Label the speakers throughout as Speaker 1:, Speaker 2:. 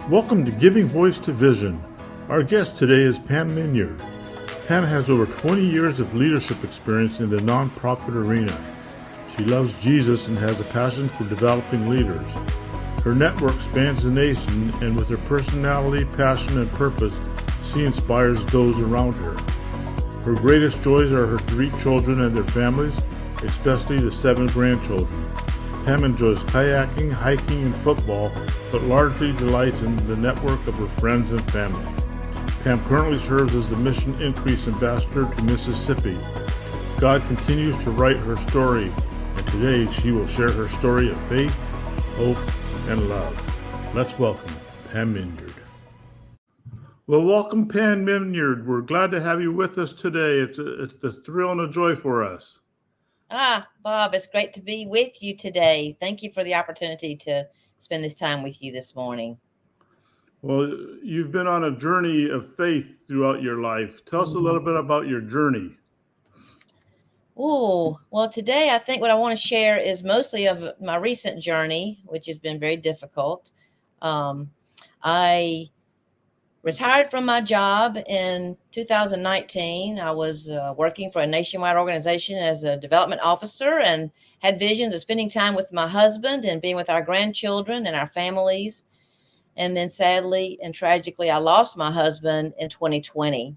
Speaker 1: Welcome to Giving Voice to Vision. Our guest today is Pam Minyard. Pam has over 20 years of leadership experience in the nonprofit arena. She loves Jesus and has a passion for developing leaders. Her network spans the nation, and with her personality, passion, and purpose, she inspires those around her. Her greatest joys are her 3 children and their families, especially the 7 grandchildren. Pam enjoys kayaking, hiking, and football, but largely delights in the network of her friends and family. Pam currently serves as the Mission Increase Ambassador to Mississippi. God continues to write her story, and today she will share her story of faith, hope, and love. Let's welcome Pam Minyard. Well, welcome, Pam Minyard. We're glad to have you with us today. It's a thrill and a joy for us.
Speaker 2: Bob, it's great to be with you today. Thank you for the opportunity to spend this time with you this morning.
Speaker 1: Well, you've been on a journey of faith throughout your life. Tell us a little bit about your journey.
Speaker 2: Oh, well, today I think what I want to share is mostly of my recent journey, which has been very difficult. I retired from my job in 2019. I was working for a nationwide organization as a development officer and had visions of spending time with my husband and being with our grandchildren and our families. And then sadly and tragically, I lost my husband in 2020.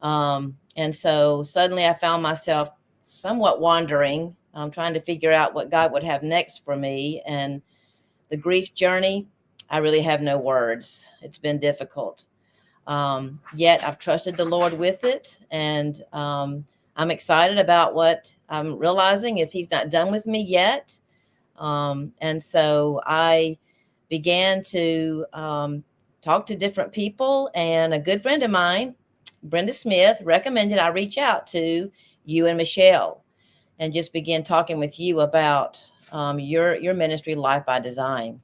Speaker 2: And so suddenly I found myself somewhat wandering, trying to figure out what God would have next for me. And the grief journey, I really have no words. It's been difficult. Yet I've trusted the Lord with it. And I'm excited about what I'm realizing is He's not done with me yet. And so I began to talk to different people. And a good friend of mine, Brenda Smith, recommended I reach out to you and Michelle and just begin talking with you about your ministry, Life by Design.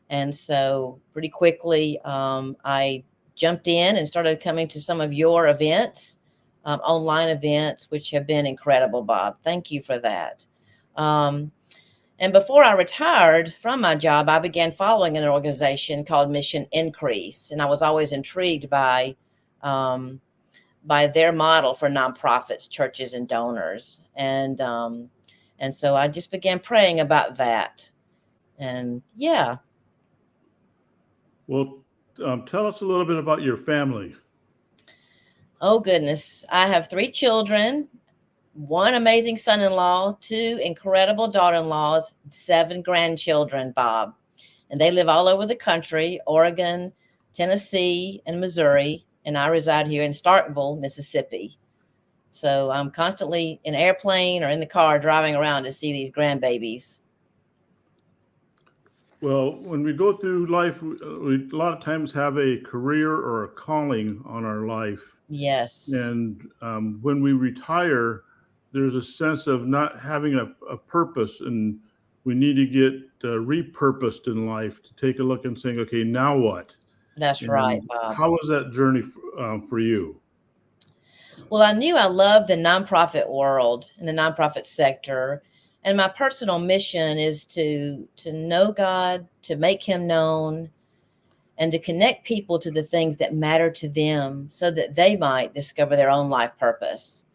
Speaker 2: And so pretty quickly, I jumped in and started coming to some of your events, online events, which have been incredible, Bob. Thank you for that. And before I retired from my job, I began following an organization called Mission Increase. And I was always intrigued by their model for nonprofits, churches, and donors. And so I just began praying about that. And yeah.
Speaker 1: Well, tell us a little bit about your family.
Speaker 2: Oh, goodness. I have 3 children, 1 amazing son-in-law, 2 incredible daughter-in-laws, 7 grandchildren, Bob. And they live all over the country, Oregon, Tennessee, and Missouri. And I reside here in Starkville, Mississippi. So I'm constantly in an airplane or in the car driving around to see these grandbabies.
Speaker 1: Well, when we go through life, we a lot of times have a career or a calling on our life.
Speaker 2: Yes.
Speaker 1: And when we retire, there's a sense of not having a purpose, and we need to get repurposed in life to take a look and saying, okay, now what?
Speaker 2: That's right, Bob.
Speaker 1: How was that journey for you?
Speaker 2: Well, I knew I loved the nonprofit world and the nonprofit sector. And my personal mission is to know God, to make Him known, and to connect people to the things that matter to them so that they might discover their own life purpose.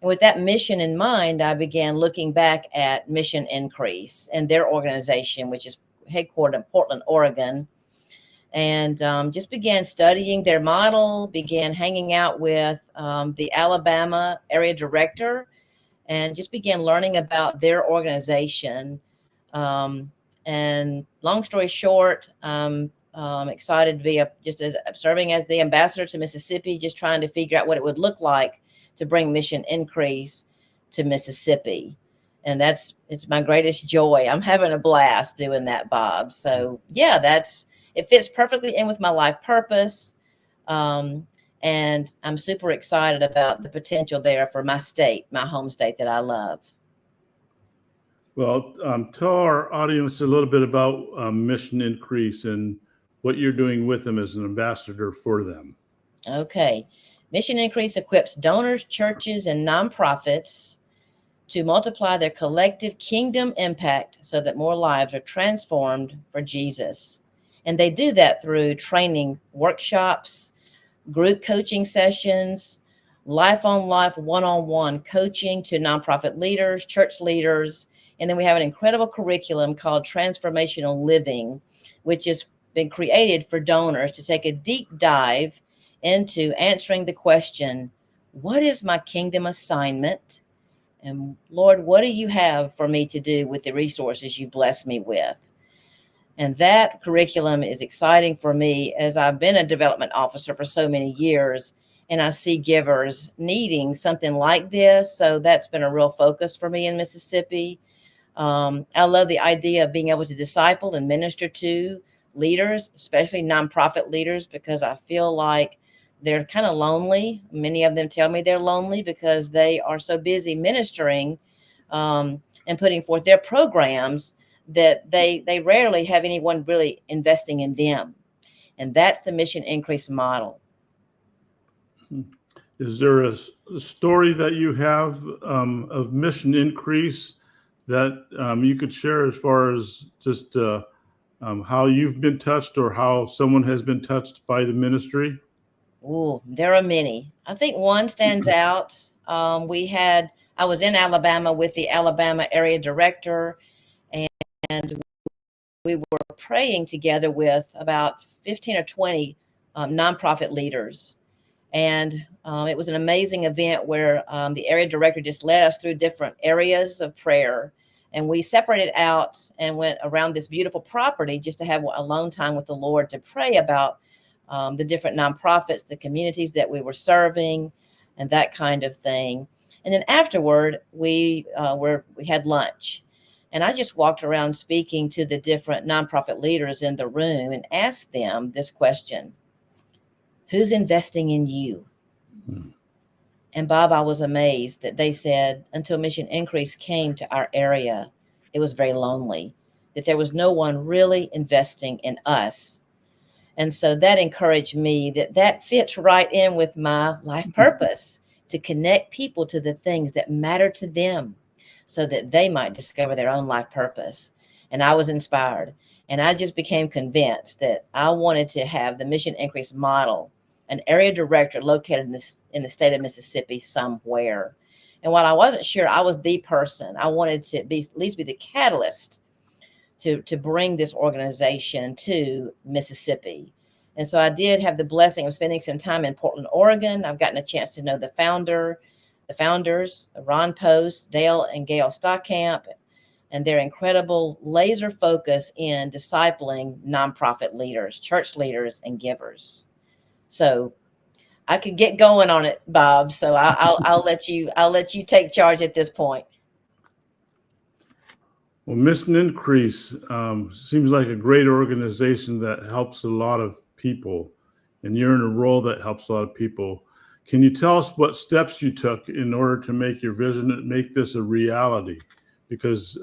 Speaker 2: And with that mission in mind, I began looking back at Mission Increase and their organization, which is headquartered in Portland, Oregon, and just began studying their model, began hanging out with the Alabama area director, and just began learning about their organization. And long story short, I'm excited to be serving as the ambassador to Mississippi, just trying to figure out what it would look like to bring Mission Increase to Mississippi. And it's my greatest joy. I'm having a blast doing that, Bob. So yeah, it fits perfectly in with my life purpose. And I'm super excited about the potential there for my state, my home state that I love.
Speaker 1: Well, tell our audience a little bit about Mission Increase and what you're doing with them as an ambassador for them.
Speaker 2: Okay. Mission Increase equips donors, churches, and nonprofits to multiply their collective kingdom impact so that more lives are transformed for Jesus. And they do that through training workshops, group coaching sessions, life on life, one-on-one coaching to nonprofit leaders, church leaders. And then we have an incredible curriculum called Transformational Living, which has been created for donors to take a deep dive into answering the question, what is my kingdom assignment? And Lord, what do you have for me to do with the resources you blessed me with? And that curriculum is exciting for me as I've been a development officer for so many years, and I see givers needing something like this. So that's been a real focus for me in Mississippi. I love the idea of being able to disciple and minister to leaders, especially nonprofit leaders, because I feel like they're kind of lonely. Many of them tell me they're lonely because they are so busy ministering and putting forth their programs that they rarely have anyone really investing in them. And that's the mission increase model.
Speaker 1: Is there a story that you have of mission increase that you could share as far as just how you've been touched or how someone has been touched by the ministry?
Speaker 2: Ooh, there are many. I think one stands out. I was in Alabama with the Alabama area director, and we were praying together with about 15 or 20 nonprofit leaders. And it was an amazing event where the area director just led us through different areas of prayer. And we separated out and went around this beautiful property just to have alone time with the Lord to pray about the different nonprofits, the communities that we were serving, and that kind of thing. And then afterward, we had lunch. And I just walked around speaking to the different nonprofit leaders in the room and asked them this question: who's investing in you? Hmm. And Bob, I was amazed that they said until Mission Increase came to our area, it was very lonely, that there was no one really investing in us. And so that encouraged me that fits right in with my life purpose, to connect people to the things that matter to them so that they might discover their own life purpose. And I was inspired. And I just became convinced that I wanted to have the Mission Increase model, an area director located in the state of Mississippi somewhere. And while I wasn't sure I was the person, I wanted to be at least be the catalyst to bring this organization to Mississippi. And so I did have the blessing of spending some time in Portland, Oregon. I've gotten a chance to know the founders, Ron Post, Dale and Gail Stockamp, and their incredible laser focus in discipling nonprofit leaders, church leaders, and givers. So I could get going on it, Bob. So I'll let you take charge at this point.
Speaker 1: Well, Mission Increase seems like a great organization that helps a lot of people, and you're in a role that helps a lot of people. Can you tell us what steps you took in order to make your vision and make this a reality? Because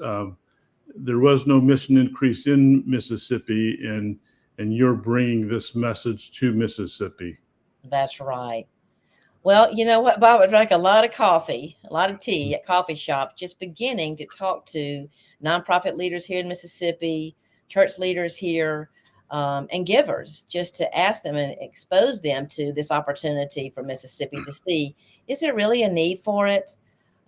Speaker 1: there was no Mission Increase in Mississippi, and you're bringing this message to Mississippi.
Speaker 2: That's right. Well, you know what, Bob? I drank a lot of coffee, a lot of tea at coffee shops, just beginning to talk to nonprofit leaders here in Mississippi, church leaders here, and givers, just to ask them and expose them to this opportunity for Mississippi to see, is there really a need for it?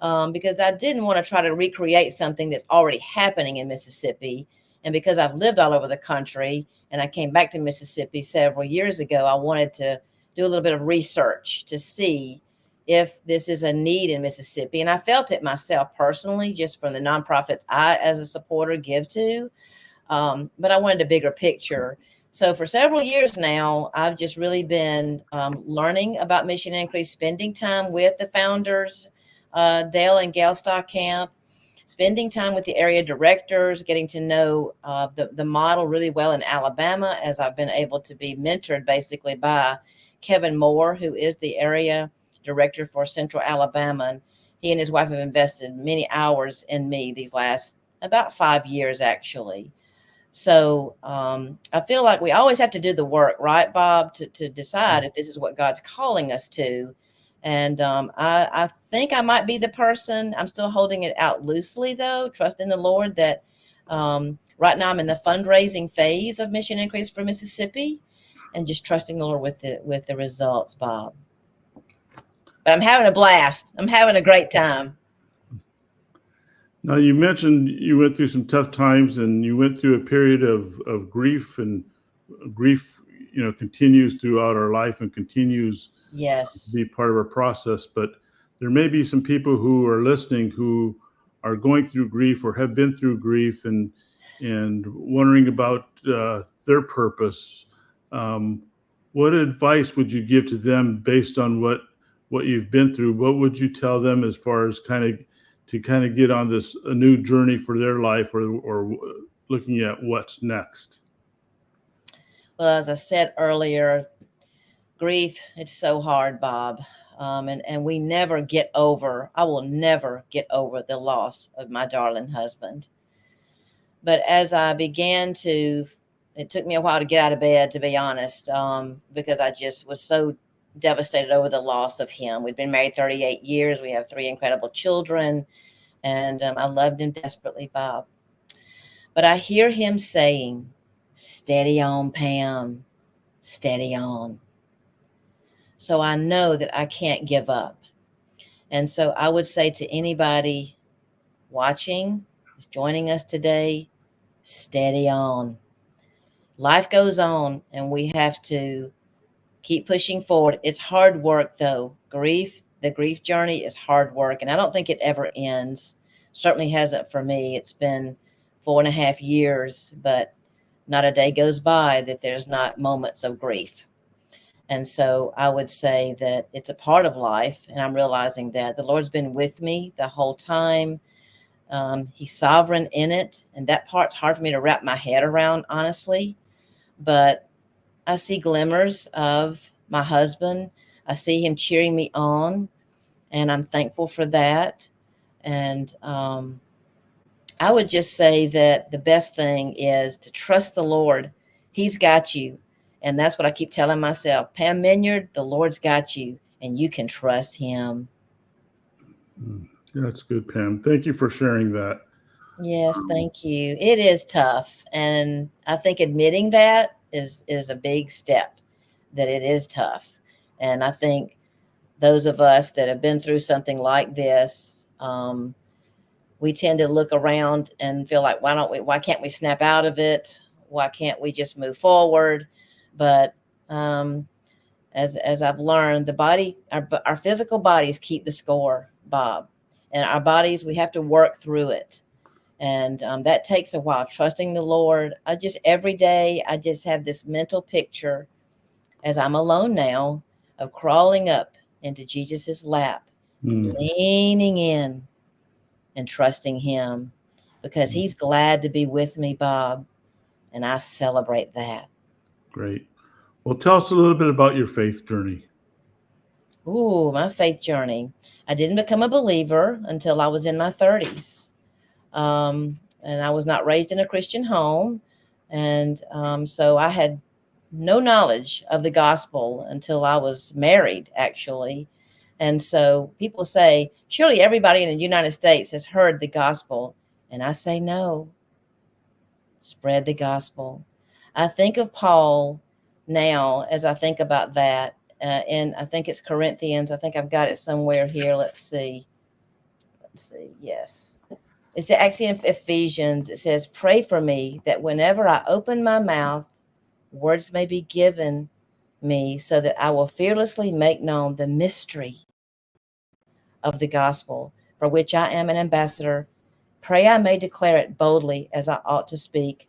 Speaker 2: Because I didn't want to try to recreate something that's already happening in Mississippi. And because I've lived all over the country and I came back to Mississippi several years ago, I wanted to do a little bit of research to see if this is a need in Mississippi. And I felt it myself personally, just from the nonprofits I, as a supporter, give to. But I wanted a bigger picture. So for several years now, I've just really been learning about Mission Increase, spending time with the founders, Dale and Gail Stockamp, spending time with the area directors, getting to know the model really well in Alabama, as I've been able to be mentored basically by Kevin Moore, who is the area director for Central Alabama. And he and his wife have invested many hours in me these last about 5 years, actually. So I feel like we always have to do the work, right, Bob, to decide if this is what God's calling us to. And I think I might be the person. I'm still holding it out loosely, though, trusting the Lord that Right now I'm in the fundraising phase of Mission Increase for Mississippi, and just trusting the Lord with the results, Bob. But I'm having a blast. I'm having a great time.
Speaker 1: Now, you mentioned you went through some tough times and you went through a period of grief, and grief, continues throughout our life and continues to
Speaker 2: Yes.
Speaker 1: be part of our process. But there may be some people who are listening who are going through grief or have been through grief and wondering about their purpose. What advice would you give to them based on what you've been through? What would you tell them as far as kind of get on this a new journey for their life, or looking at what's next?
Speaker 2: Well, as I said earlier, grief, it's so hard, Bob. And we never get over, I will never get over the loss of my darling husband. But as I began to, it took me a while to get out of bed, to be honest, because I just was so devastated over the loss of him. We'd been married 38 years. We have 3 incredible children, and I loved him desperately, Bob. But I hear him saying, "Steady on, Pam, steady on." So I know that I can't give up. And so I would say to anybody watching, joining us today, steady on. Life goes on, and we have to keep pushing forward. It's hard work, though. The grief journey is hard work, and I don't think it ever ends. Certainly hasn't for me. It's been 4.5 years, but not a day goes by that there's not moments of grief. And so I would say that it's a part of life, and I'm realizing that the Lord's been with me the whole time. He's sovereign in it, and that part's hard for me to wrap my head around, honestly. But I see glimmers of my husband. I see him cheering me on, and I'm thankful for that. And I would just say that the best thing is to trust the Lord. He's got you. And that's what I keep telling myself. Pam Minyard, the Lord's got you, and you can trust him.
Speaker 1: That's good, Pam. Thank you for sharing that.
Speaker 2: Yes, thank you. It is tough. And I think admitting that is a big step, that it is tough. And I think those of us that have been through something like this, we tend to look around and feel like, why can't we snap out of it? Why can't we just move forward? But as I've learned, the body, our physical bodies keep the score, Bob. And our bodies, we have to work through it. And that takes a while. Trusting the Lord. Every day, I just have this mental picture as I'm alone now of crawling up into Jesus's lap, leaning in and trusting him, because he's glad to be with me, Bob. And I celebrate that.
Speaker 1: Great. Well, tell us a little bit about your faith journey.
Speaker 2: Ooh, my faith journey. I didn't become a believer until I was in my 30s. And I was not raised in a Christian home. And so I had no knowledge of the gospel until I was married, actually. And so people say, surely everybody in the United States has heard the gospel. And I say, no. Spread the gospel. I think of Paul now as I think about that. And I think it's Corinthians. I think I've got it somewhere here. Let's see. Yes. It's actually in Ephesians. It says, pray for me that whenever I open my mouth, words may be given me so that I will fearlessly make known the mystery of the gospel, for which I am an ambassador. Pray I may declare it boldly as I ought to speak,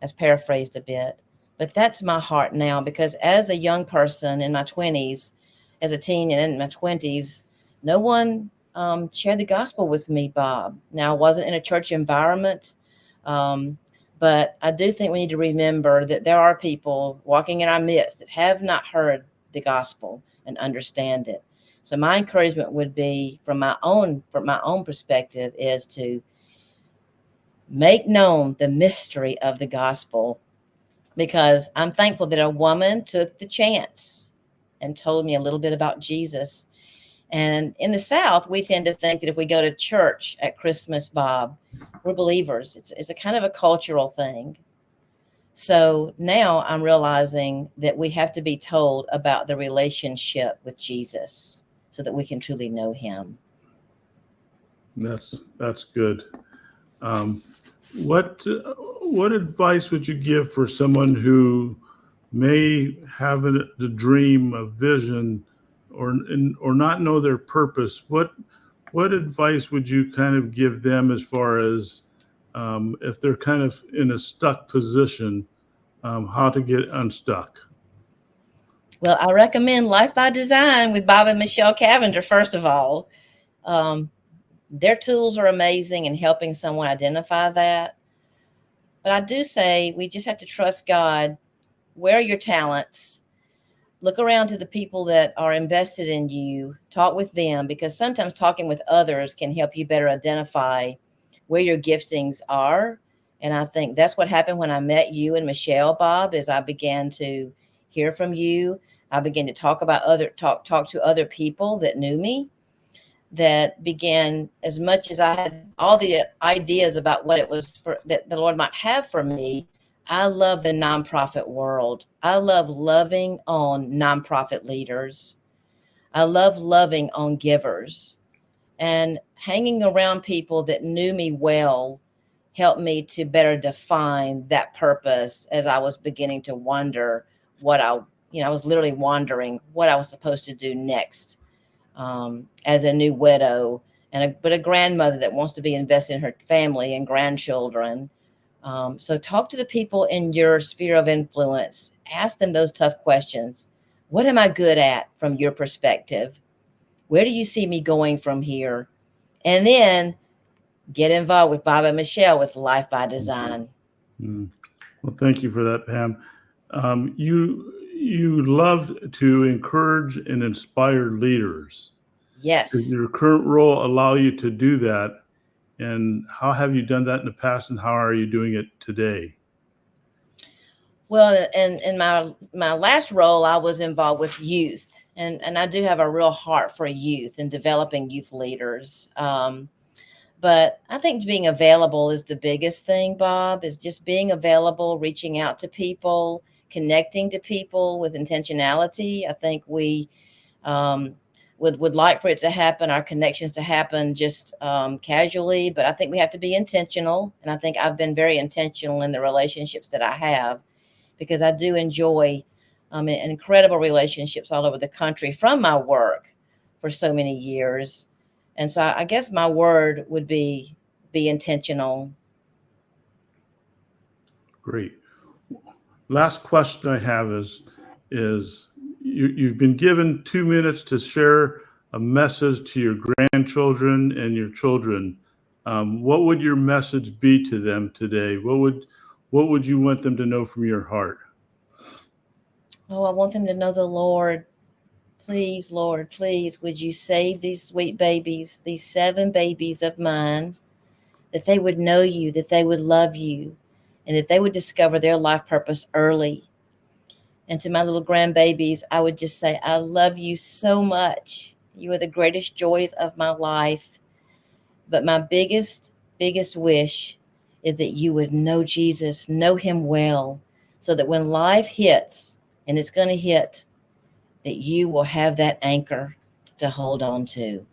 Speaker 2: as paraphrased a bit. But that's my heart now, because as a young person in my 20s, as a teen and in my 20s, no one shared the gospel with me, Bob. Now, I wasn't in a church environment, but I do think we need to remember that there are people walking in our midst that have not heard the gospel and understand it. So my encouragement would be, from my own perspective, is to make known the mystery of the gospel, because I'm thankful that a woman took the chance and told me a little bit about Jesus. And in the South, we tend to think that if we go to church at Christmas, Bob, we're believers. It's a kind of a cultural thing. So now I'm realizing that we have to be told about the relationship with Jesus so that we can truly know him.
Speaker 1: That's good. Um, what advice would you give for someone who may have the dream, a vision, or not know their purpose? What advice would you kind of give them as far as if they're kind of in a stuck position, how to get unstuck?
Speaker 2: Well, I recommend Life by Design with Bob and Michelle Cavender, first of all. Um, their tools are amazing in helping someone identify that. But I do say we just have to trust God. Where are your talents? Look around to the people that are invested in you. Talk with them, because sometimes talking with others can help you better identify where your giftings are. And I think that's what happened when I met you and Michelle, Bob, is I began to hear from you. I began to talk to other people that knew me, that began, as much as I had all the ideas about what it was for, that the Lord might have for me. I love the nonprofit world. I love loving on nonprofit leaders. I love loving on givers, and hanging around people that knew me well helped me to better define that purpose as I was beginning to wonder I was literally wondering what I was supposed to do next, as a new widow but a grandmother that wants to be invested in her family and grandchildren. So talk to the people in your sphere of influence. Ask them those tough questions. What am I good at from your perspective? Where do you see me going from here? And then get involved with Bob and Michelle with Life by Design.
Speaker 1: Mm. Well, thank you for that, Pam. You love to encourage and inspire leaders. Does
Speaker 2: Yes.
Speaker 1: your current role allow you to do that? And how have you done that in the past, and how are you doing it today?
Speaker 2: Well, in my last role, I was involved with youth, and I do have a real heart for youth and developing youth leaders. But I think being available is the biggest thing, Bob, is just being available, reaching out to people, connecting to people with intentionality. I think we um, would like for it to happen, our connections to happen just casually, but I think we have to be intentional. And I think I've been very intentional in the relationships that I have, because I do enjoy incredible relationships all over the country from my work for so many years. And so I guess my word would be intentional.
Speaker 1: Great. Last question I have is you've been given 2 minutes to share a message to your grandchildren and your children. What would your message be to them today? What would you want them to know from your heart?
Speaker 2: Oh, I want them to know the Lord. Please, Lord, please, would you save these sweet babies, these 7 babies of mine, that they would know you, that they would love you, and that they would discover their life purpose early. And to my little grandbabies, I would just say, I love you so much. You are the greatest joys of my life. But my biggest wish is that you would know Jesus, know him well, so that when life hits, and it's going to hit, that you will have that anchor to hold on to.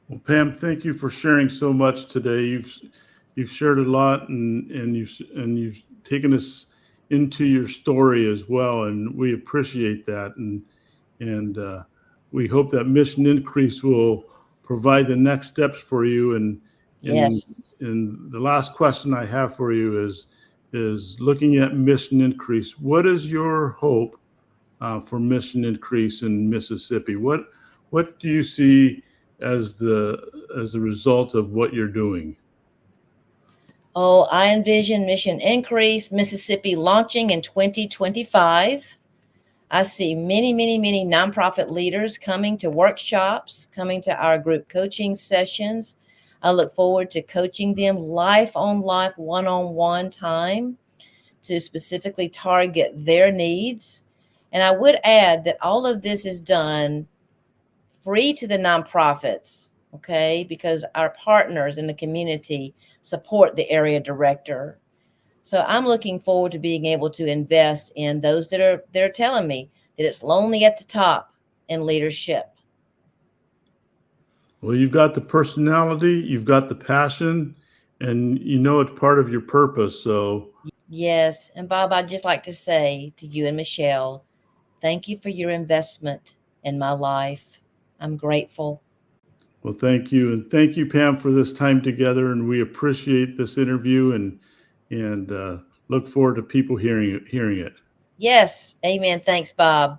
Speaker 1: Well, Pam, thank you for sharing so much today. You've shared a lot, and you've taken us into your story as well, and we appreciate that. And we hope that Mission Increase will provide the next steps for you.
Speaker 2: Yes.
Speaker 1: And the last question I have for you is looking at Mission Increase. What is your hope for Mission Increase in Mississippi? What do you see as the result of what you're doing?
Speaker 2: Oh, I envision Mission Increase Mississippi launching in 2025. I see many nonprofit leaders coming to workshops, coming to our group coaching sessions. I look forward to coaching them life on life, one-on-one time to specifically target their needs. And I would add that all of this is done free to the nonprofits, okay, because our partners in the community support the area director. So I'm looking forward to being able to invest in those that are telling me that it's lonely at the top in leadership.
Speaker 1: Well, you've got the personality, you've got the passion, and you know it's part of your purpose. So,
Speaker 2: Yes. And Bob, I'd just like to say to you and Michelle, thank you for your investment in my life. I'm grateful.
Speaker 1: well, thank you, and thank you, Pam, for this time together. And we appreciate this interview, and look forward to people hearing it.
Speaker 2: Yes. Amen. Thanks, Bob.